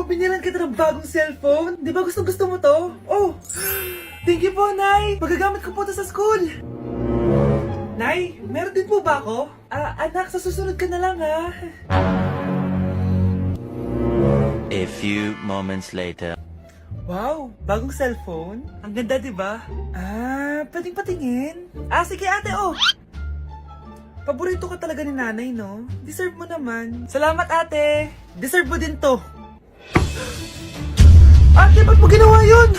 Oh, binilan kita ng bagong cellphone. Di ba gusto mo to? Oh, thank you po, Nay. Magagamit ko po to sa school. Nay, meron din po ba ako? Anak, sa susunod ka na lang, ha? A few moments later. Wow, bagong cellphone? Ang ganda, di ba? Pwedeng patingin? Sige ate, oh! Paborito ka talaga ni nanay, no? Deserve mo naman. Salamat, ate! Deserve mo din to. Ate, ba't mo ginawa yun?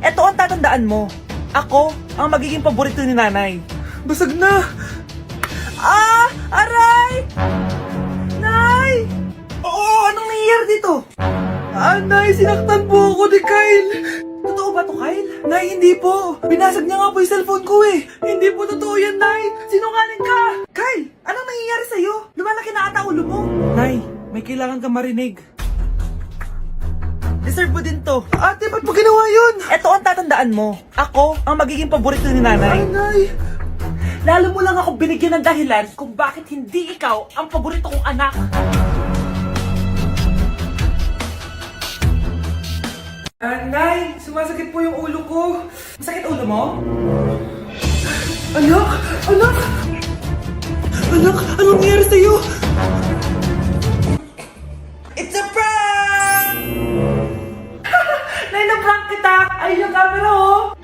Eto ang tatandaan mo. Ako ang magiging paborito ni nanay. Basag na! Aray! Nay! Oo, anong nangyayari dito? Nay, sinaktan po ako ni Kyle. Totoo ba to, Kyle? Nay, hindi po. Binasag niya nga po yung cellphone ko eh. Hindi po totoo yan, Nay. Sinungaling ka. Kyle, anong nangyayari sa'yo? Lumalaki na ata ulo mo. Nay, may kailangan ka marinig. Deserve mo din to. Ate, ba't mo ginawa yun? Eto ang tatandaan mo. Ako ang magiging paborito ni nanay. Nay. Lalo mo lang ako binigyan ng dahilan kung bakit hindi ikaw ang paborito kong anak. Nay, sumasakit po yung ulo ko. Masakit ulo mo? Anak! Anak! Anak, anong nangyari sa'yo? It's a prank! Nay, na-prank kita! Ayun yung camera, oh!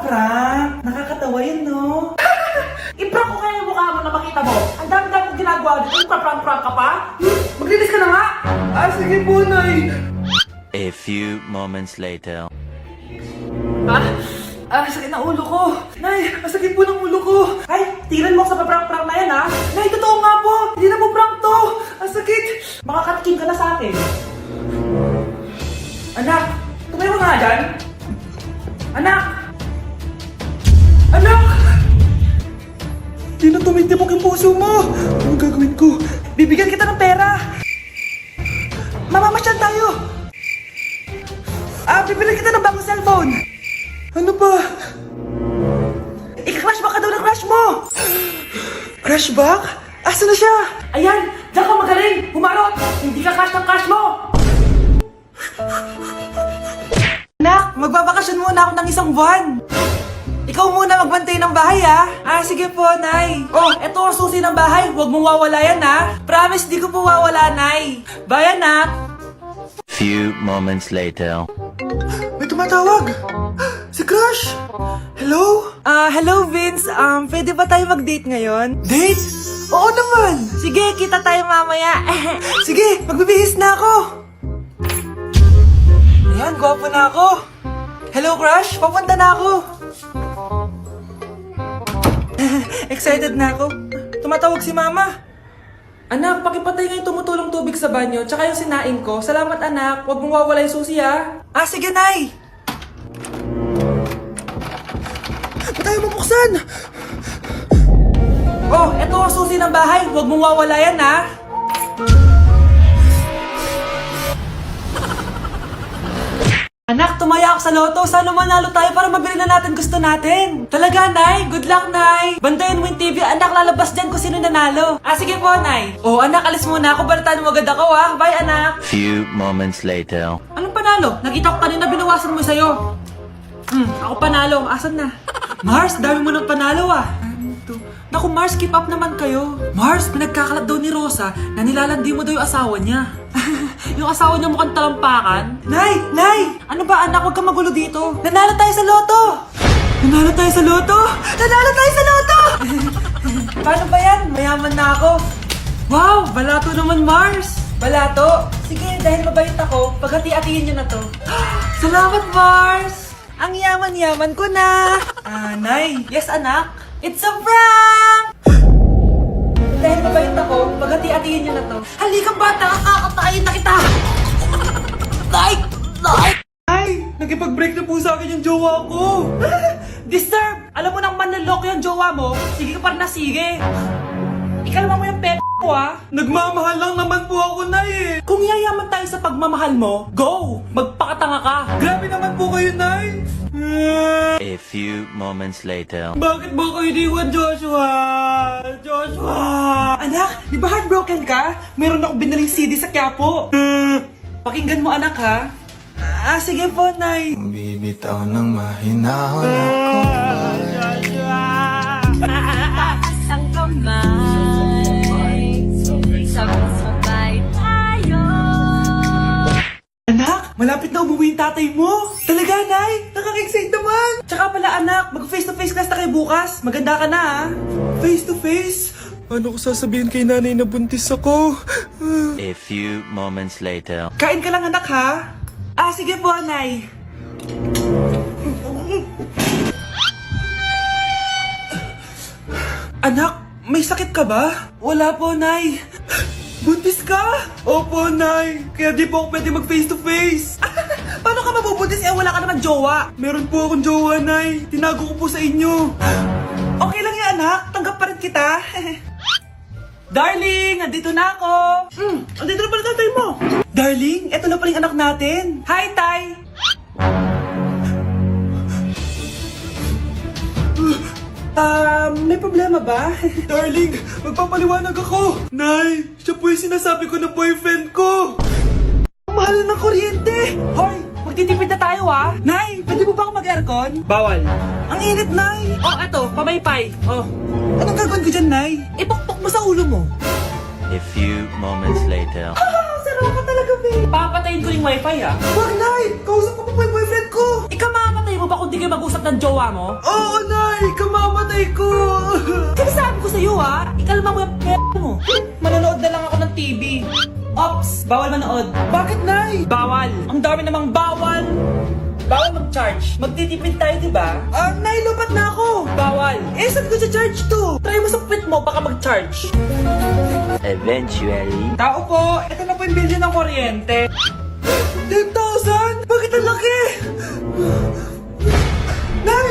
Prank! Nakakatawa yun, no? I-prank ko kaya yung mukha mo na makita mo. Ang dami-dami kong ginagawa dito. Prank-prank ka pa? Maglinis ka na nga! Sige po, Nay! A few moments later. Sakit na ulo ko! Nay, masakit po ng ulo ko! Ay, tignan mo sa prank-prank na yan, ha? Nay, totoo nga po! Hindi na po prank to! Ang sakit! Makakatikim ka na sa akin. Anak! Tumayo ka nga dyan! Anak! Anak! Di na tumitibok yung puso mo! Anong gagawin ko? Bibigyan kita ng pera! Mamamasyal tayo! Bibili kita ng bagong cellphone! Ano ba? Ika-crushback ka daw ng crush mo! Crushback? Asa na siya? Ayan, diyan ka magaling. Humarot. Hindi ka crush ng crush mo. Anak, magbabakasyon muna ako ng isang buwan. Ikaw muna magbantay ng bahay, ha? Sige po, Nay. Oh, eto ang susi ng bahay. Huwag mong wawala yan, ha? Promise, di ko po wawala, Nay. Bye, anak. Few moments later. May tumatawag. Si Crush. Hello? Hello, Vince. Pwede ba tayo mag-date ngayon? Date? Oo naman. Sige, kita tayo mamaya. Sige, magbibihis na ako. Ayan, gwapo na ako. Hello, Crush. Papunta na ako. Excited na ako. Tumatawag si Mama. Anak, pakipatay nga yung tumutulong tubig sa banyo, tsaka yung sinain ko. Salamat, anak. Huwag mong wawala yung susi, ha? Sige, Nay. Ba't tayo mabuksan? Oh, eto ang susi ng bahay. Huwag mong wawala yan, ha? Anak, tumaya ako sa loto. Sana manalo tayo para mabili na natin gusto natin. Talaga, Nay? Good luck, Nay. Bantayan mo yung TV. Anak, lalabas dyan kung sino nanalo. Sige po, Nay. Oh, anak, alis muna ako. Balitaan mo agad ako, ha? Bye, anak. Few moments later. Anong panalo? Nakita ko kanina binawasan mo sa'yo. Ako panalo. Asan na? Mars, dami mo ng panalo, Naku, Mars, keep up naman kayo. Mars, pinagkakalat daw ni Rosa na nilalandi mo daw yung asawa niya. Yung asawa niya mukhang talampakan. Nay! Nay! Ano ba, anak? Huwag kang magulo dito. Nanalo tayo sa loto! Nanalo tayo sa loto! Nanalo tayo sa loto! Paano ba yan? Mayaman na ako. Wow! Balato naman, Mars! Balato? Sige, dahil mabait ako, paghati-hatiin niyo na to. Salamat, Mars! Ang yaman-yaman ko na! Nay! Yes, anak? It's a prank! Dahil mabait ako, paghati-hatiin niyo na to. Halika bata, kakatayin na kita! Ay! Nakipag-break na po sa akin yung jowa ko! Disturb! Alam mo nang manloloko yung jowa mo, sige ka pa rin na sige! Ikalma mo yung ko, Nagmamahal lang naman po ako, Nay, Kung yayaman tayo sa pagmamahal mo, go! Magpakatanga ka! Grabe naman po kayo, Nay! A few moments later. Bakit mo ko iniwan, Joshua? Joshua! Anak, di ba heartbroken ka? Meron ako binaling CD sa Quiapo. Pakinggan mo anak ha. Sige po, Nay. Bibitaw ng mahinahon ako. Taas ang kamay, sabay-sabay tayo. Anak, malapit na umuwi yung tatay mo. Talaga, Nay? Nakaka-excite naman. Tsaka pala, anak, mag-face-to-face class na kayo bukas. Maganda ka na, ha? Face-to-face? Paano ko sasabihin kay nanay na buntis ako? A few moments later. Kain ka lang, anak, ha? Sige po, Nay. Anak, may sakit ka ba? Wala po, Nay. Buntis ka? Opo, Nay. Kaya di po ako pwede mag-face-to-face. Paano ka mabubuntis? Wala ka naman jowa. Meron po akong jowa, Nay. Tinago ko po sa inyo. Okay lang yan, anak. Tanggap pa rin kita. Darling, andito na ako. Andito na pala tatay mo. Darling, eto na pala yung anak natin. Hi, Tay. May problema ba? Darling, magpapaliwanag ako. Nay, siya po yung sinasabi ko na boyfriend ko. Ang mahal ng kuryente. Hoy, magtitipid na tayo ha. Nay, pwede mo ba ako mag-aircon? Bawal. Ang init, Nay. Eto, pamaypay. Anong gagawin ko dyan, Nay? Ipukpok mo sa ulo mo. A few moments later. Sarap ka talaga, babe. Papatayin ko yung wifi, ha? Wag, Nay! Kausap ko pa po yung boyfriend ko! Ikamamatay mo ba kung di kayo mag-usap ng jowa mo? Oo, Nay! Ikamamatay ko! Kasi sabi ko sa'yo, ha? Ikalma mo yung mo. Manonood na lang ako ng TV. Ops! Bawal manood. Bakit, Nay? Bawal. Ang dami namang bawal. Bawal mag-charge. Magtitipid tayo, di ba? Nay, lupat na ako. Bawal. Saan ko sa-charge to? Try mo sa puwit mo, baka mag-charge. Eventually. Tao po, ito na po yung bilhin ng kuryente. 10,000? Bakit ang laki? Nay!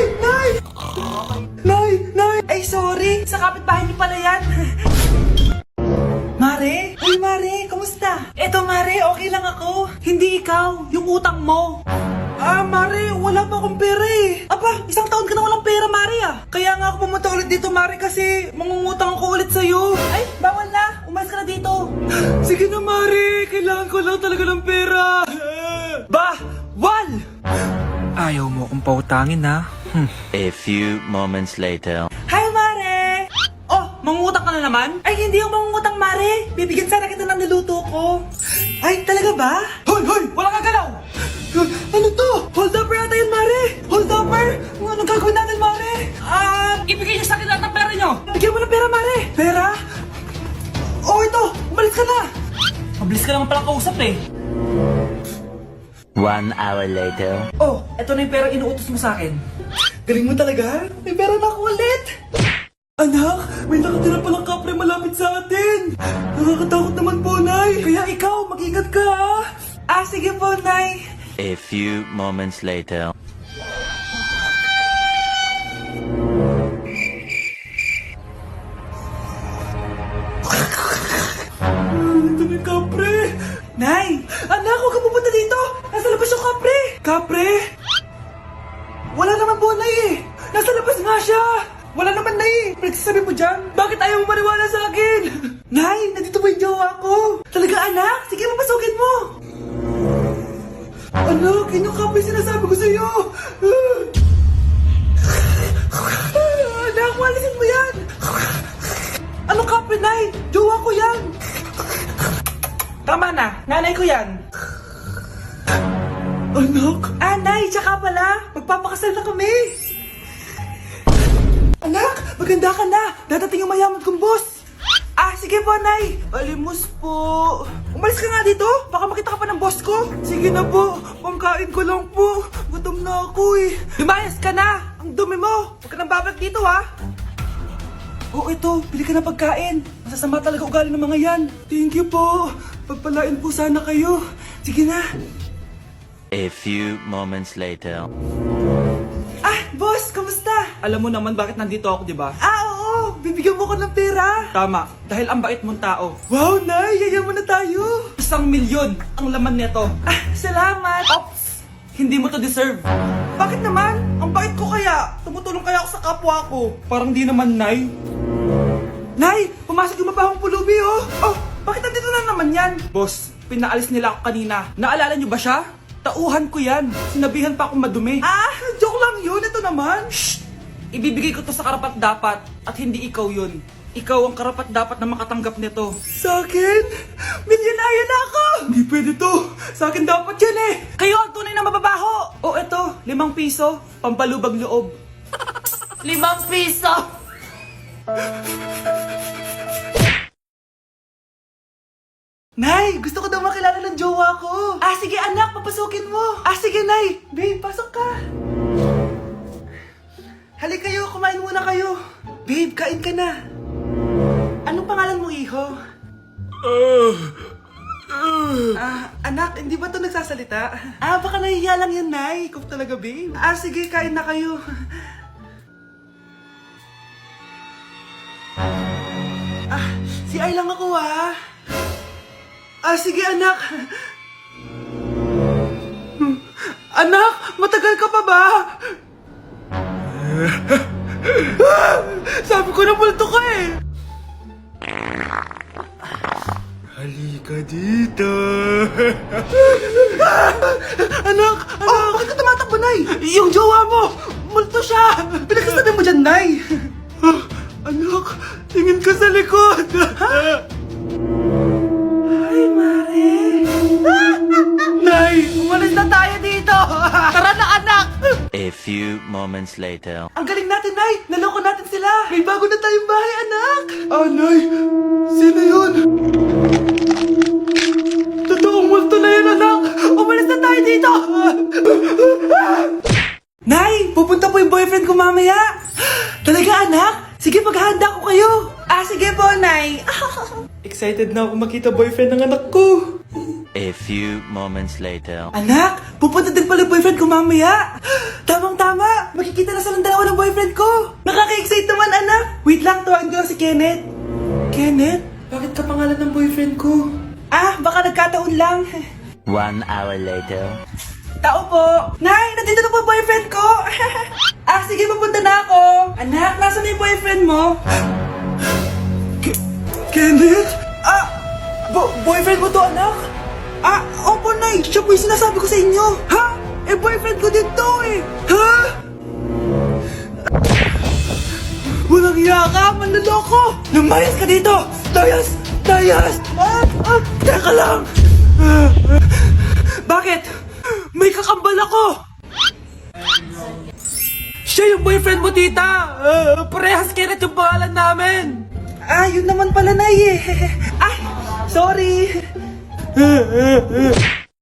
Nay! Nay! Ay, sorry. Sa kapitbahay niyo pala yan. Mare? Uy, Mare, kamusta? Eto, Mare, okay lang ako. Hindi ikaw, yung utang mo. Mare, wala pa akong pera eh. Aba, isang taon ka na walang pera, Mare ah. Kaya nga ako pumunta ulit dito, Mare, kasi mangungutang ako ulit sa'yo. Ay, bawal na. Umalis ka na dito. Sige na, Mare. Kailangan ko lang talaga ng pera. Wal! Ayaw mo akong pautangin, ha? A few moments later. Hi, Mare! Mangungutang ka na naman? Ay, hindi ako mangungutang, Mare. Bibigyan sana kita ng niluto ko. Ay, talaga ba? Hoy! Wala kang galaw! Ano to? Hold upper yata yun, Mare! Hold upper? Anong gagawin natin, Mare? Ibigay niyo sa akin lahat ng pera niyo! Bigyan mo ng pera, Mare! Pera? Ito! Umalis ka na! Mabilis ka naman palang kausap eh. 1 hour later. Eto na yung pera inuutos mo sa akin. Galing mo talaga? May pera na ako ulit! Anak, may nakatira palang kapre malapit sa atin. Nakakatakot naman po, Nay. Kaya ikaw, mag-ingat ka, ha? Sige po, Nay. A few moments later. Ito na yung kapre. Nay! Anak, huwag ka pupunta dito! Nasa labas yung kapre! Kapre? Wala naman po, Nay eh! Nasa labas nga siya! Wala naman, Nay! Pinagsasabi mo dyan? Bakit ayaw mo maniwala sa akin? Nay, nandito ba yung jowa ko? Talaga, anak? Sige, mapasukin mo! Anak, yun yung kapre sinasabi ko sa'yo! Anak, walisin mo yan! Anong kapre, Nay? Jowa ko yan! Tama na, nanay ko yan. Anak? Nay, tsaka pala, magpapakasal na kami. Anak, maganda ka na. Dadating yung mayaman kong boss. Sige po, Nay. Alimos po. Umalis ka nga dito. Baka makita ka pa ng boss ko. Sige na po. Pangkain ko lang po. Gutom na ako eh. Lumayas ka na. Ang dumi mo. Huwag ka nang babalik dito, ha. Ito. Bili ka ng pagkain. Masasama talaga ugali ng mga yan. Thank you po. Pagpalain po sana kayo. Sige na. A few moments later. Boss, kamusta? Alam mo naman bakit nandito ako, di ba? Oo. Bibigyan mo ko ng pera. Tama. Dahil ang bait mong tao. Wow, Nay. Yayaman na tayo. 1,000,000 ang laman nito. Salamat. Ops. Hindi mo to deserve. Bakit naman? Ang bait ko kaya. Tumutulong kaya ako sa kapwa ko. Parang di naman, Nay. Nay, pumasok yung mabahong pulubi, oh. Bakit nandito na naman yan? Boss, pinaalis nila ako kanina. Naalala niyo ba siya? Tauhan ko yan. Sinabihan pa akong madumi. Joke lang yun. Ito naman. Shh! Ibibigay ko to sa karapat-dapat at hindi ikaw yun. Ikaw ang karapat-dapat na makatanggap nito. Sa akin? Milyonaryo na ako! Hindi pwede to. Sa akin dapat yan eh. Kayo ang tunay na mababaho. O eto, 5 piso. Pampalubag loob. 5 piso! Nay, gusto ko daw makilala ng jowa ko. Sige anak, papasukin mo. Sige Nay. Babe, pasok ka. Halika kayo, kumain muna kayo. Babe, kain ka na. Anong pangalan mo, iho? Anak, hindi ba to nagsasalita? Baka nahihiya lang yan, Nay. Ikaw talaga, babe. Sige, kain na kayo. Si Ay lang ako, sige, anak. Anak, matagal ka pa ba? Sabi ko na multo ka eh. Halika dito. Anak! Bakit ka tumatakbo, Nay? Yung jowa mo! Multo siya! Pinagsasabi mo dyan, Nay! Anak, tingin ka sa likod! Ay, Mare! Nay, umalis na tayo dito! Tara na, anak! A few moments later. Ang galing natin, Nay! Naloko natin sila! May bago na tayong bahay, anak! Nay! Sino yun? Totoong multo na yun, anak! Umalis na tayo dito! Nay! Pupunta po yung boyfriend ko mamaya! Talaga, anak? Sige, paghahanda ko kayo! Sige po, Nay! Excited na ako makita boyfriend ng anak ko! A few moments later. Anak, pupunta din pala yung boyfriend ko mamaya. Tamang-tama, makikita na sa ng dalawa ng boyfriend ko. Nakaka-excite naman, anak. Wait lang, tawagin ko lang si Kenneth. Kenneth, bakit ka pangalan ng boyfriend ko? Baka nagkataon lang. 1 hour later. Tao po. Nay, nandito na po boyfriend ko. Sige, pupunta na ako. Anak, nasa na yung boyfriend mo? Kenneth? Boyfriend mo to, anak? Opo, Nay. Siya po yung sinasabi ko sa inyo. Boyfriend ko din to eh. Walang hiya ka, manloloko. Lumayas ka dito. Layas! Teka lang. Bakit? May kakambal ako. Siya yung boyfriend mo, tita. Parehas Kenneth yung pangalan namin. Yun naman pala, Nay eh. Sorry.